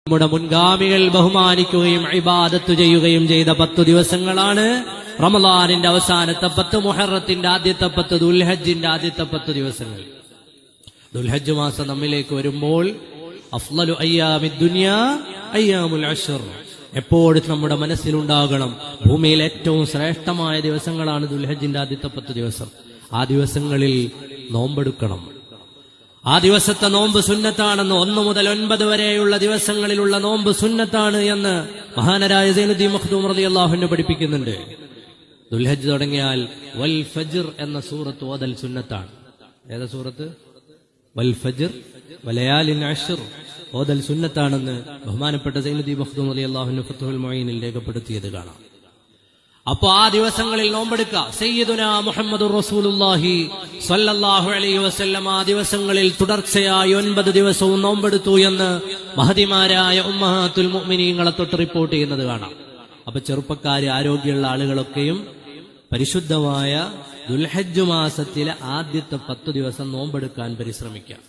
നമ്മുടെ മുൻഗാമികൾ ബഹുമാനിക്കുകയും ഇബാദത്ത് ചെയ്യുകയും ചെയ്ത 10 ദിവസങ്ങളാണ് റമളാനിന്റെ അവസാനത്തെ 10, മുഹറത്തിന്റെ ആദ്യത്തെ 10, ദുൽഹജ്ജിന്റെ ആദ്യത്തെ 10 ദിവസങ്ങൾ. ദുൽഹജ്ജ് മാസം നമ്മിലേക്ക് വരുമ്പോൾ അഫ്ളലു അയ്യാമിദ് ദുനിയാ അയ്യാമുൽ അശ്ർ എപ്പോഴും നമ്മുടെ മനസ്സിലുണ്ടാകണം. ഭൂമിയിൽ ഏറ്റവും ശ്രേഷ്ഠമായ ദിവസങ്ങളാണ് ദുൽഹജ്ജിന്റെ ആദ്യത്തെ 10 ദിവസം. ആ ദിവസങ്ങളിൽ നോമ്പെടുക്കണം. ആ ദിവസത്തെ നോമ്പ് സുന്നത്താണെന്ന്, 1 മുതൽ 9 വരെയുള്ള ദിവസങ്ങളിലുള്ള നോമ്പ് സുന്നത്താണ് എന്ന് മഹാനരായ സൈനുദ്ദീൻ മഖ്ദൂം റളിയല്ലാഹു അൻഹു പഠിപ്പിക്കുന്നുണ്ട്. ദുൽഹജ്ജ് തുടങ്ങിയാൽ വൽ ഫജ്ർ എന്ന സൂറത്ത് ഓതൽ സുന്നത്താണ്. ഏതാ സൂറത്ത്? വൽ ഫജ്ർ വലയാലിൻ അശ്ർ ഓതൽ സുന്നത്താണെന്ന് ബഹുമാനപ്പെട്ട സൈനുദ്ദീൻ മഖ്ദൂം റളിയല്ലാഹു അൻഹു ഫത്ഹുൽ മുഈനിൽ രേഖപ്പെടുത്തിയത് കാണാം. അപ്പോ ആ ദിവസങ്ങളിൽ നോമ്പെടുക്കുക. സയ്യിദുനാ മുഹമ്മദുർ റസൂലുള്ളാഹി സ്വല്ലല്ലാഹു അലൈഹി വസല്ലം ആ ദിവസങ്ങളിൽ തുടർച്ചയായി 9 ദിവസവും നോമ്പെടുത്തു എന്ന് മഹദിമാരായ ഉമ്മഹാത്തുൽ മുഅ്മിനീങ്ങളെ തൊട്ട് റിപ്പോർട്ട് ചെയ്യുന്നത് കാണാം. അപ്പൊ ചെറുപ്പക്കാര്, ആരോഗ്യമുള്ള ആളുകളൊക്കെയും പരിശുദ്ധമായ ദുൽഹജ്ജ് മാസത്തിലെ ആദ്യത്തെ 10 ദിവസം നോമ്പെടുക്കാൻ പരിശ്രമിക്കുക.